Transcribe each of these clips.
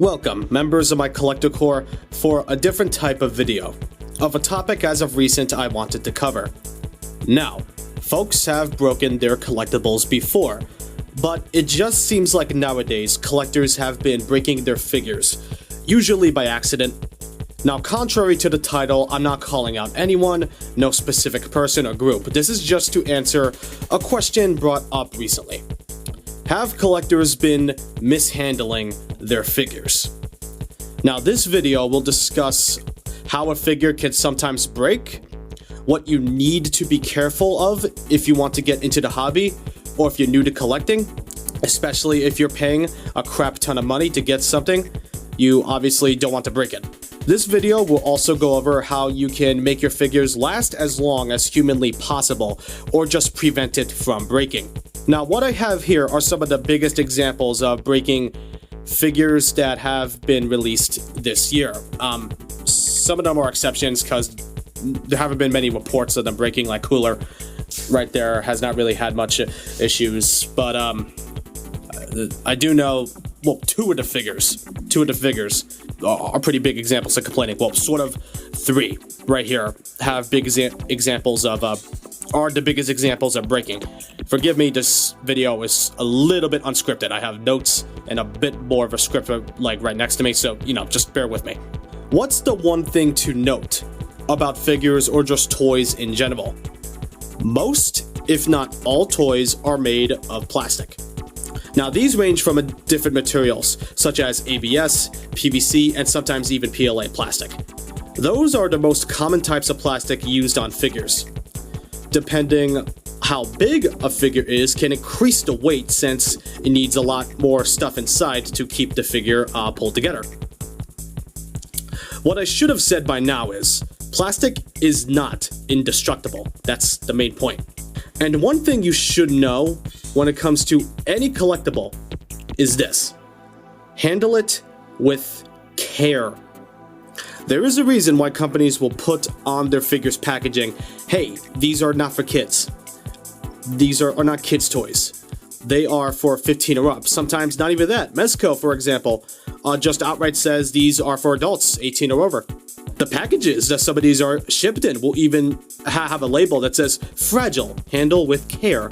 Welcome, members of my collector corps, for a different type of video, of a topic as of recent I wanted to cover. Now, folks have broken their collectibles before, but it just seems like nowadays collectors have been breaking their figures, usually by accident. Now, contrary to the title, I'm not calling out anyone, no specific person or group. This is just to answer a question brought up recently. Have collectors been mishandling their figures? Now, this video will discuss how a figure can sometimes break, what you need to be careful of if you want to get into the hobby, or if you're new to collecting, especially if you're paying a crap ton of money to get something, you obviously don't want to break it. This video will also go over how you can make your figures last as long as humanly possible, or just prevent it from breaking. Now, what I have here are some of the biggest examples of breaking figures that have been released this year. Some of them are exceptions because there haven't been many reports of them breaking, like Cooler right there has not really had much issues, but I do know, well, two of the figures are pretty big examples of complaining. Well, sort of three right here have big examples of are the biggest examples of breaking. Forgive me, this video is a little bit unscripted. I have notes and a bit more of a script like right next to me, so just bear with me. What's the one thing to note about figures or just toys in general? Most, if not all, toys are made of plastic. Now, these range from different materials, such as ABS, PVC, and sometimes even PLA plastic. Those are the most common types of plastic used on figures. Depending how big a figure is can increase the weight, since it needs a lot more stuff inside to keep the figure pulled together. What I should have said by now is, plastic is not indestructible. That's the main point. And one thing you should know when it comes to any collectible is this: handle it with care. There is a reason why companies will put on their figures packaging, hey, these are not for kids. These are not kids' toys. They are for 15 or up. Sometimes not even that. Mezco, for example, just outright says these are for adults, 18 or over. The packages that some of these are shipped in will even have a label that says, fragile, handle with care,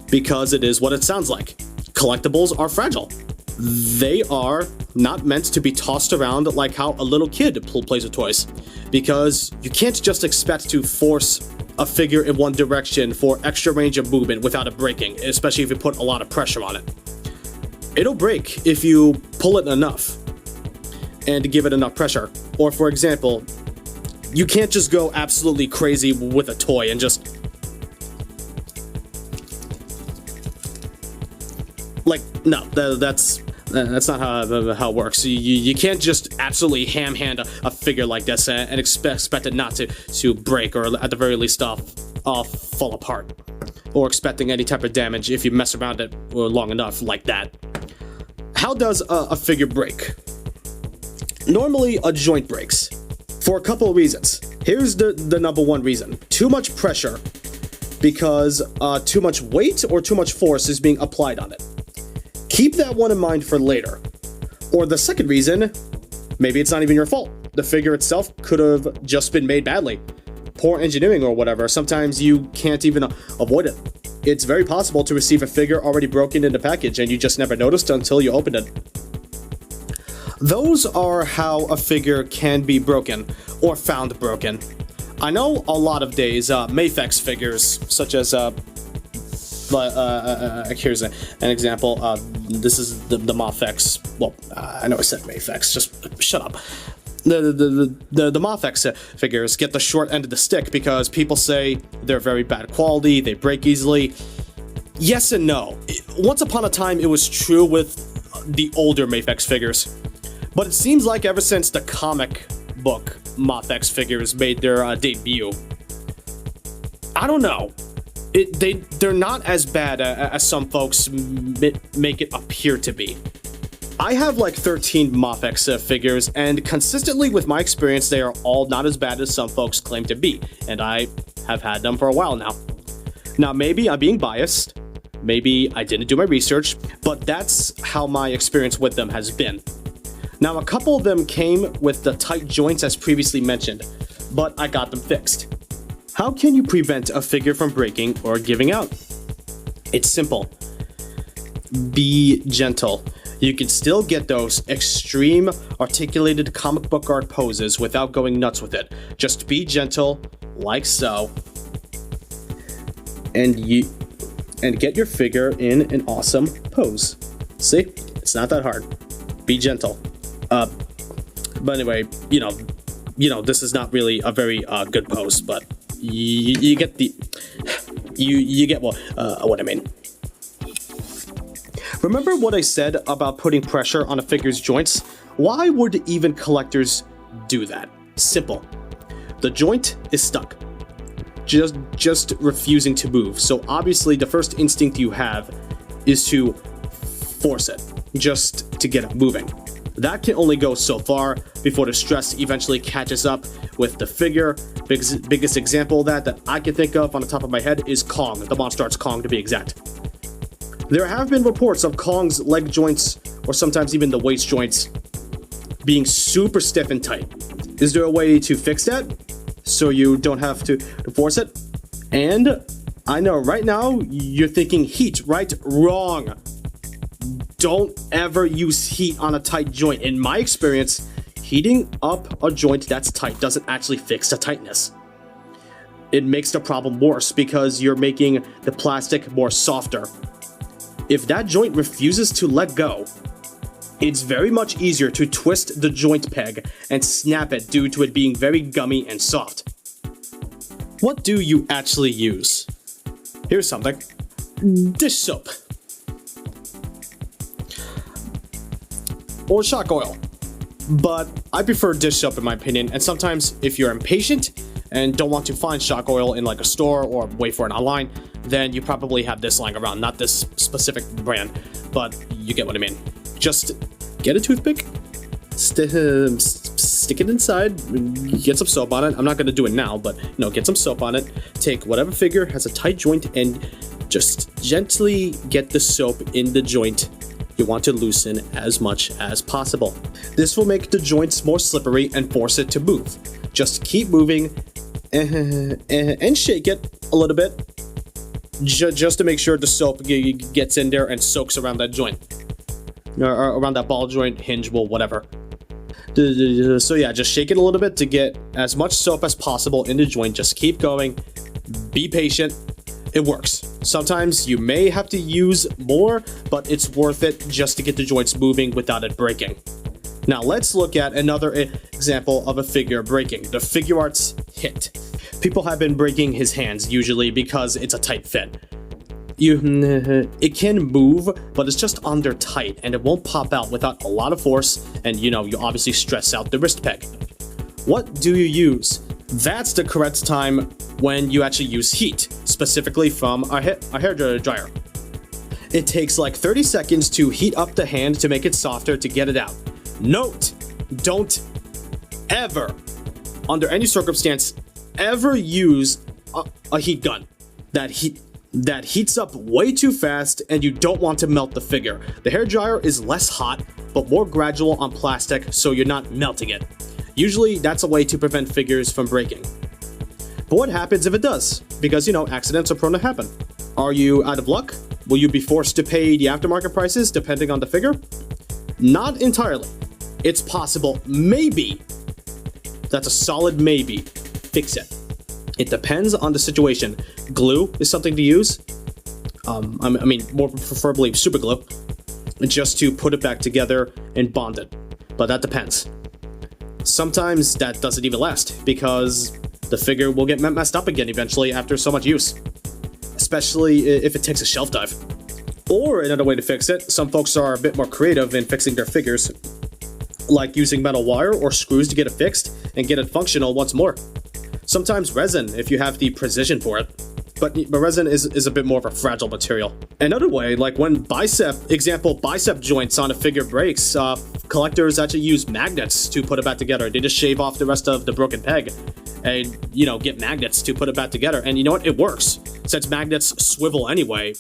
because it is what it sounds like. Collectibles are fragile. They are not meant to be tossed around like how a little kid plays with toys, because you can't just expect to force a figure in one direction for extra range of movement without it breaking, especially if you put a lot of pressure on it. It'll break if you pull it enough and give it enough pressure. Or, for example, you can't just go absolutely crazy with a toy and just no, that's not how it works. You can't just absolutely ham-hand a figure like this and expect it not to break, or at the very least fall apart, or expecting any type of damage if you mess around it long enough like that. How does a figure break? Normally, a joint breaks for a couple of reasons. Here's the number one reason: too much pressure, because too much weight or too much force is being applied on it. Keep that one in mind for later. Or the second reason, maybe it's not even your fault. The figure itself could have just been made badly. Poor engineering or whatever. Sometimes you can't even avoid it. It's very possible to receive a figure already broken in the package and you just never noticed until you opened it. Those are how a figure can be broken or found broken. I know a lot of days, Mafex figures, such as here's an example. This is the Mafex. Well, I know I said Mafex. Just shut up. The Mafex figures get the short end of the stick because people say they're very bad quality. They break easily. Yes and no. Once upon a time, it was true with the older Mafex figures, but it seems like ever since the comic book Mafex figures made their debut, I don't know. They're not as bad as some folks make it appear to be. I have like 13 Mafex figures, and consistently with my experience, they are all not as bad as some folks claim to be, and I have had them for a while now. Now, maybe I'm being biased, maybe I didn't do my research, but that's how my experience with them has been. Now, a couple of them came with the tight joints as previously mentioned, but I got them fixed. How can you prevent a figure from breaking or giving out? It's simple. Be gentle. You can still get those extreme articulated comic book art poses without going nuts with it. Just be gentle, like so, and get your figure in an awesome pose. See? It's not that hard. Be gentle. But anyway, you know, this is not really a very good pose, but you get the you get what I mean. Remember what I said about putting pressure on a figure's joints? Why would even collectors do that? Simple. The joint is stuck. Just refusing to move. So obviously the first instinct you have is to force it, just to get it moving. That can only go so far before the stress eventually catches up with the figure. Biggest example of that I can think of on the top of my head is Kong, the Monster Arts Kong to be exact. There have been reports of Kong's leg joints, or sometimes even the waist joints, being super stiff and tight. Is there a way to fix that so you don't have to force it? And I know right now you're thinking heat, right? Wrong. Don't ever use heat on a tight joint. In my experience, heating up a joint that's tight doesn't actually fix the tightness. It makes the problem worse because you're making the plastic more softer. If that joint refuses to let go, it's very much easier to twist the joint peg and snap it due to it being very gummy and soft. What do you actually use? Here's something. Dish soap. Or shock oil. But I prefer dish soap in my opinion, and sometimes if you're impatient and don't want to find shock oil in like a store or wait for it online, then you probably have this lying around, not this specific brand, but you get what I mean. Just get a toothpick, stick it inside, get some soap on it. I'm not going to do it now, but get some soap on it. Take whatever figure has a tight joint and just gently get the soap in the joint you want to loosen as much as possible. This will make the joints more slippery and force it to move. Just keep moving and shake it a little bit just to make sure the soap gets in there and soaks around that joint. Or around that ball joint, hinge, well, whatever. So yeah, just shake it a little bit to get as much soap as possible in the joint. Just keep going. Be patient. It works. Sometimes you may have to use more, but it's worth it just to get the joints moving without it breaking. Now let's look at another example of a figure breaking, the figure arts hit. People have been breaking his hands usually because it's a tight fit. It can move, but it's just under tight and it won't pop out without a lot of force, and you obviously stress out the wrist peg. What do you use? That's the correct time when you actually use heat, specifically from a hair dryer. It takes like 30 seconds to heat up the hand to make it softer to get it out. Note, don't ever, under any circumstance, ever use a heat gun. That heats up way too fast and you don't want to melt the figure. The hair dryer is less hot, but more gradual on plastic, so you're not melting it. Usually, that's a way to prevent figures from breaking. But what happens if it does? Because, accidents are prone to happen. Are you out of luck? Will you be forced to pay the aftermarket prices depending on the figure? Not entirely. It's possible, maybe. That's a solid maybe. Fix it. It depends on the situation. Glue is something to use. More preferably super glue, just to put it back together and bond it. But that depends. Sometimes that doesn't even last because the figure will get messed up again eventually after so much use, especially if it takes a shelf dive. Or another way to fix it, some folks are a bit more creative in fixing their figures, like using metal wire or screws to get it fixed and get it functional once more. Sometimes resin if you have the precision for it, but resin is a bit more of a fragile material. Another way, like when bicep joints on a figure breaks, collectors actually use magnets to put it back together. They just shave off the rest of the broken peg and, get magnets to put it back together. And you know what? It works. Since magnets swivel anyway,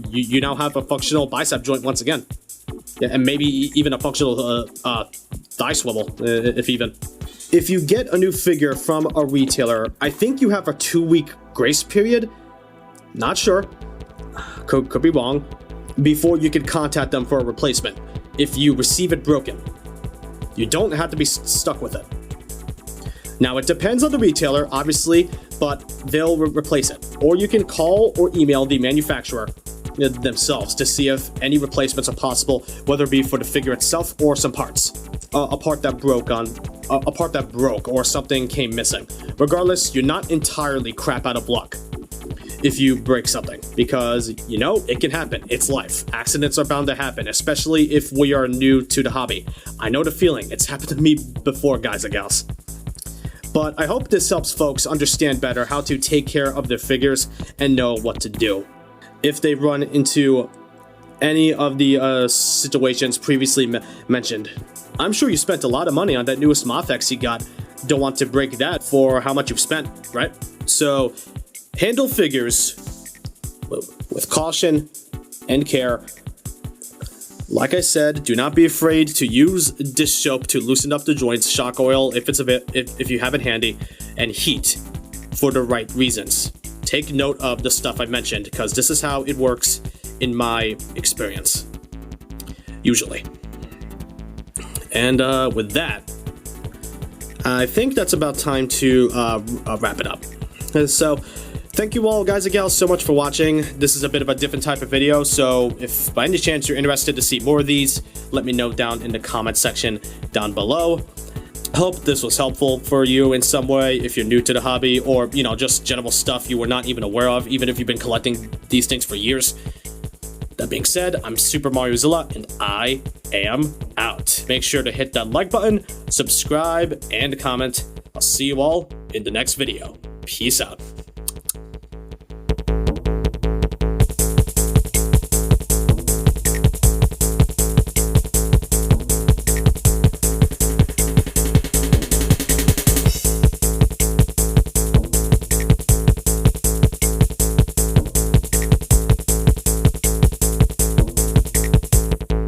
you now have a functional bicep joint once again. Yeah, and maybe even a functional thigh swivel, if even. If you get a new figure from a retailer, I think you have a 2-week grace period. Not sure. Could be wrong. Before you can contact them for a replacement if you receive it broken. You don't have to be stuck with it. Now, it depends on the retailer, obviously, but they'll replace it. Or you can call or email the manufacturer themselves to see if any replacements are possible, whether it be for the figure itself or some parts. A part that broke or something came missing. Regardless, you're not entirely crap out of luck if you break something, because, you know, it can happen. It's life. Accidents are bound to happen, especially if we are new to the hobby. I know the feeling. It's happened to me before, guys and gals. But I hope this helps folks understand better how to take care of their figures and know what to do if they run into any of the situations previously mentioned. I'm sure you spent a lot of money on that newest Moth-X you got. Don't want to break that for how much you've spent, right? So handle figures with caution and care. Like I said, do not be afraid to use dish soap to loosen up the joints, shock oil if you have it handy, and heat for the right reasons. Take note of the stuff I mentioned, because this is how it works in my experience, usually. And with that, I think that's about time to wrap it up. So, thank you all, guys and gals, so much for watching. This is a bit of a different type of video, so if by any chance you're interested to see more of these, let me know down in the comment section down below. Hope this was helpful for you in some way if you're new to the hobby, or, you know, just general stuff you were not even aware of, even if you've been collecting these things for years. That being said, I'm Super Mariozilla, and I am out. Make sure to hit that like button, subscribe, and comment. I'll see you all in the next video. Peace out.